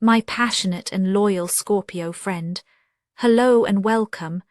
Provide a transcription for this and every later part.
my passionate and loyal Scorpio friend. Hello and welcome.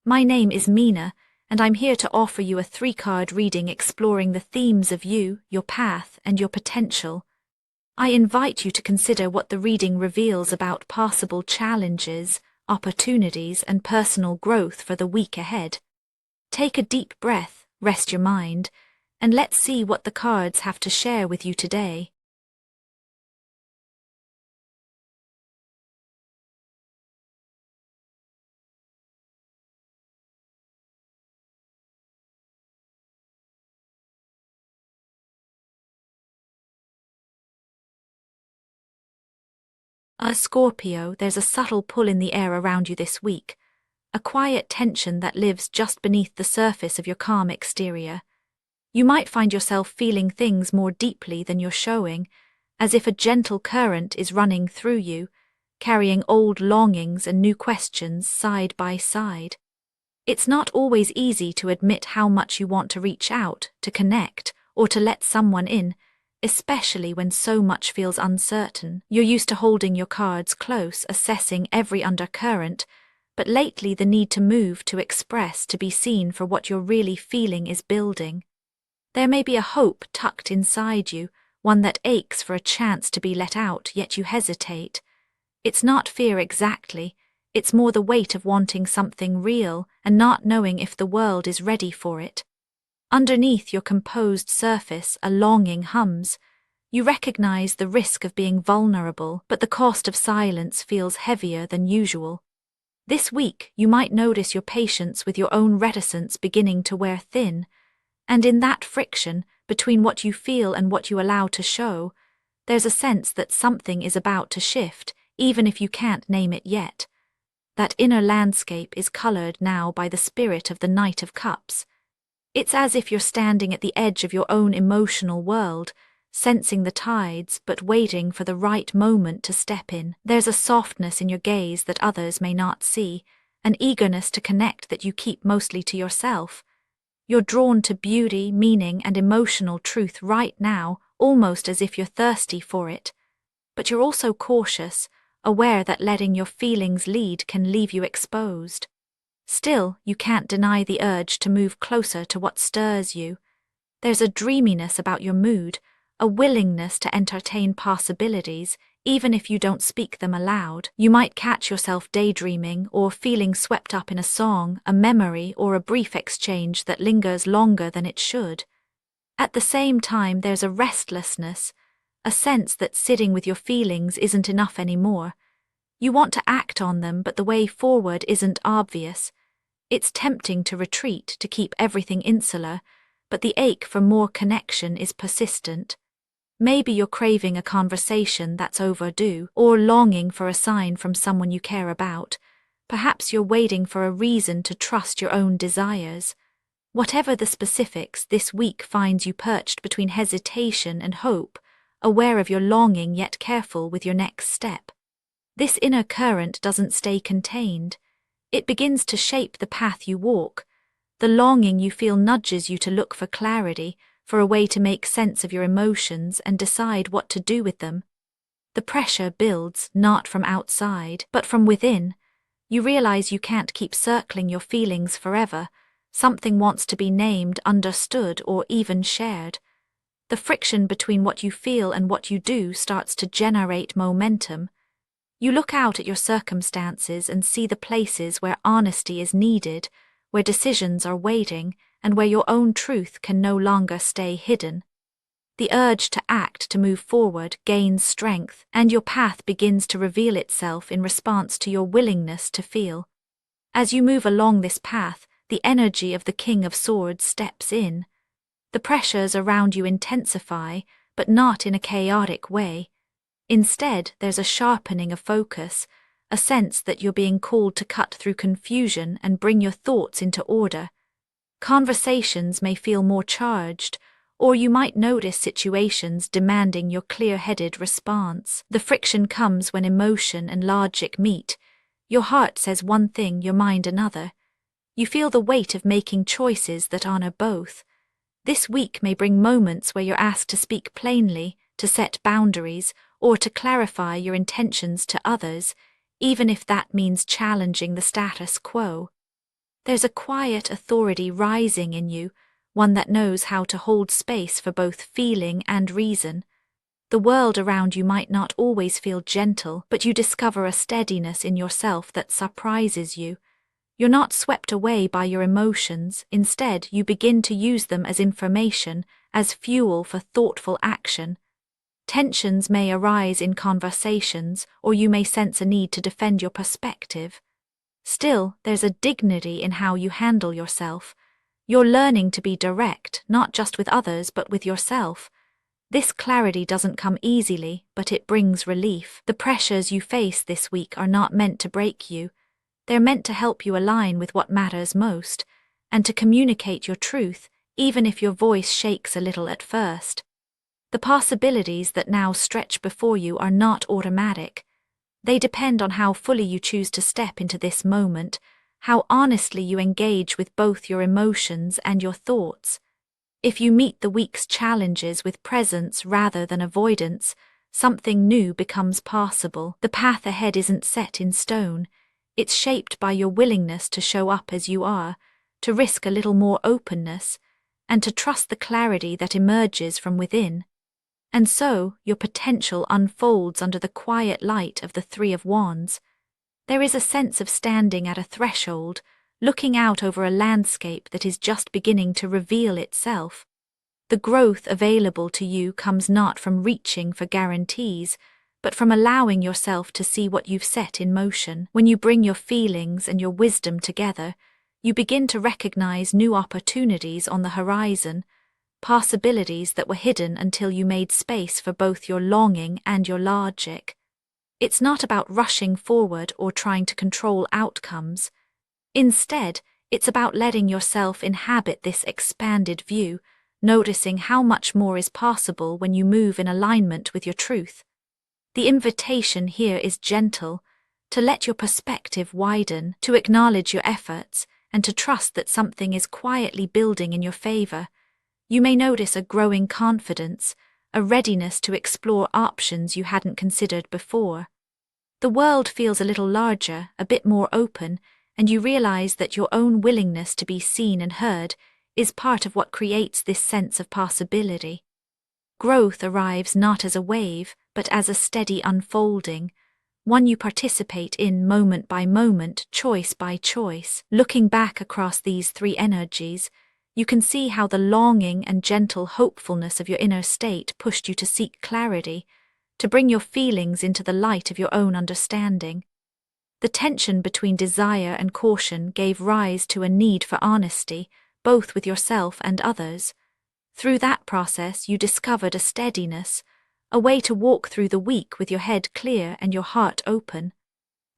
My name is Mina, and I'm here to offer you a 3-card reading exploring the themes of you, your path, and your potential. I invite you to consider what the reading reveals about possible challenges, opportunities, and personal growth for the week ahead. Take a deep breath, rest your mind, and let's see what the cards have to share with you today. Scorpio, there's a subtle pull in the air around you this week, a quiet tension that lives just beneath the surface of your calm exterior. You might find yourself feeling things more deeply than you're showing, as if a gentle current is running through you, carrying old longings and new questions side by side. It's not always easy to admit how much you want to reach out, to connect, or to let someone in, especially when so much feels uncertain. You're used to holding your cards close, assessing every undercurrent, but lately the need to move, to express, to be seen for what you're really feeling is building. There may be a hope tucked inside you, one that aches for a chance to be let out, yet you hesitate. It's not fear exactly, it's more the weight of wanting something real and not knowing if the world is ready for it. Underneath your composed surface, a longing hums. You recognize the risk of being vulnerable, but the cost of silence feels heavier than usual. This week, you might notice your patience with your own reticence beginning to wear thin, and in that friction between what you feel and what you allow to show, there's a sense that something is about to shift, even if you can't name it yet. That inner landscape is colored now by the spirit of the Knight of Cups. It's as if you're standing at the edge of your own emotional world, sensing the tides but waiting for the right moment to step in. There's a softness in your gaze that others may not see, an eagerness to connect that you keep mostly to yourself. You're drawn to beauty, meaning, and emotional truth right now, almost as if you're thirsty for it. But you're also cautious, aware that letting your feelings lead can leave you exposed. Still, you can't deny the urge to move closer to what stirs you. There's a dreaminess about your mood, a willingness to entertain possibilities, even if you don't speak them aloud. You might catch yourself daydreaming or feeling swept up in a song, a memory, or a brief exchange that lingers longer than it should. At the same time, there's a restlessness, a sense that sitting with your feelings isn't enough anymore. You want to act on them, but the way forward isn't obvious. It's tempting to retreat, to keep everything insular, but the ache for more connection is persistent. Maybe you're craving a conversation that's overdue, or longing for a sign from someone you care about. Perhaps you're waiting for a reason to trust your own desires. Whatever the specifics, this week finds you perched between hesitation and hope, aware of your longing yet careful with your next step. This inner current doesn't stay contained. It begins to shape the path you walk. The longing you feel nudges you to look for clarity, for a way to make sense of your emotions and decide what to do with them. The pressure builds, not from outside, but from within. You realize you can't keep circling your feelings forever. Something wants to be named, understood, or even shared. The friction between what you feel and what you do starts to generate momentum. You look out at your circumstances and see the places where honesty is needed, where decisions are waiting, and where your own truth can no longer stay hidden. The urge to act, to move forward, gains strength, and your path begins to reveal itself in response to your willingness to feel. As you move along this path, the energy of the King of Swords steps in. The pressures around you intensify, but not in a chaotic way. Instead, there's a sharpening of focus, a sense that you're being called to cut through confusion and bring your thoughts into order. Conversations may feel more charged, or you might notice situations demanding your clear-headed response. The friction comes when emotion and logic meet. Your heart says one thing, your mind another. You feel the weight of making choices that honor both. This week may bring moments where you're asked to speak plainly, to set boundaries, or to clarify your intentions to others, even if that means challenging the status quo. There's a quiet authority rising in you, one that knows how to hold space for both feeling and reason. The world around you might not always feel gentle, but you discover a steadiness in yourself that surprises you. You're not swept away by your emotions. Instead, you begin to use them as information, as fuel for thoughtful action. Tensions may arise in conversations, or you may sense a need to defend your perspective. Still, there's a dignity in how you handle yourself. You're learning to be direct, not just with others, but with yourself. This clarity doesn't come easily, but it brings relief. The pressures you face this week are not meant to break you. They're meant to help you align with what matters most, and to communicate your truth, even if your voice shakes a little at first. The possibilities that now stretch before you are not automatic. They depend on how fully you choose to step into this moment, how honestly you engage with both your emotions and your thoughts. If you meet the week's challenges with presence rather than avoidance, something new becomes possible. The path ahead isn't set in stone. It's shaped by your willingness to show up as you are, to risk a little more openness, and to trust the clarity that emerges from within. And so, your potential unfolds under the quiet light of the Three of Wands. There is a sense of standing at a threshold, looking out over a landscape that is just beginning to reveal itself. The growth available to you comes not from reaching for guarantees, but from allowing yourself to see what you've set in motion. When you bring your feelings and your wisdom together, you begin to recognize new opportunities on the horizon, possibilities that were hidden until you made space for both your longing and your logic. It's not about rushing forward or trying to control outcomes. Instead, it's about letting yourself inhabit this expanded view, noticing how much more is possible when you move in alignment with your truth. The invitation here is gentle, to let your perspective widen, to acknowledge your efforts, and to trust that something is quietly building in your favor. You may notice a growing confidence, a readiness to explore options you hadn't considered before. The world feels a little larger, a bit more open, and you realize that your own willingness to be seen and heard is part of what creates this sense of possibility. Growth arrives not as a wave, but as a steady unfolding, one you participate in moment by moment, choice by choice. Looking back across these three energies, you can see how the longing and gentle hopefulness of your inner state pushed you to seek clarity, to bring your feelings into the light of your own understanding. The tension between desire and caution gave rise to a need for honesty, both with yourself and others. Through that process, you discovered a steadiness, a way to walk through the week with your head clear and your heart open.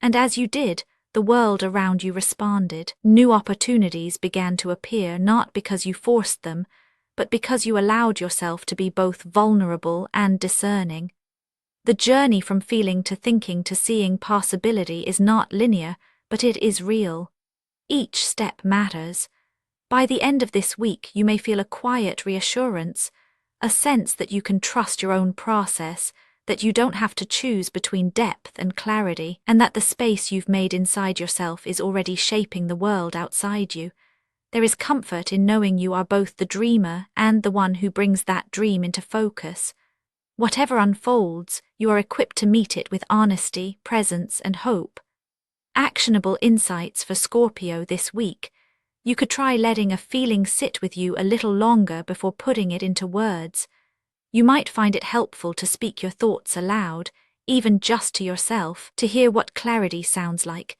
And as you did, the world around you responded. New opportunities began to appear, not because you forced them, but because you allowed yourself to be both vulnerable and discerning. The journey from feeling to thinking to seeing possibility is not linear, but it is real. Each step matters. By the end of this week, you may feel a quiet reassurance, a sense that you can trust your own process, that you don't have to choose between depth and clarity, and that the space you've made inside yourself is already shaping the world outside you. There is comfort in knowing you are both the dreamer and the one who brings that dream into focus. Whatever unfolds, you are equipped to meet it with honesty, presence, and hope. Actionable insights for Scorpio this week. You could try letting a feeling sit with you a little longer before putting it into words. You might find it helpful to speak your thoughts aloud, even just to yourself, to hear what clarity sounds like.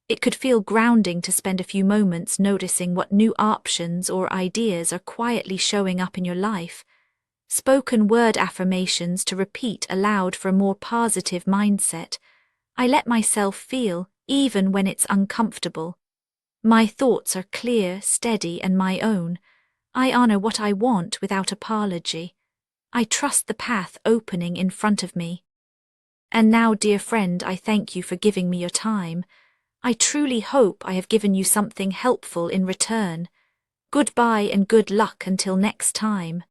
It could feel grounding to spend a few moments noticing what new options or ideas are quietly showing up in your life. Spoken word affirmations to repeat aloud for a more positive mindset. I let myself feel, even when it's uncomfortable. My thoughts are clear, steady, and my own. I honor what I want without apology. I trust the path opening in front of me. And now, dear friend, I thank you for giving me your time. I truly hope I have given you something helpful in return. Goodbye and good luck until next time.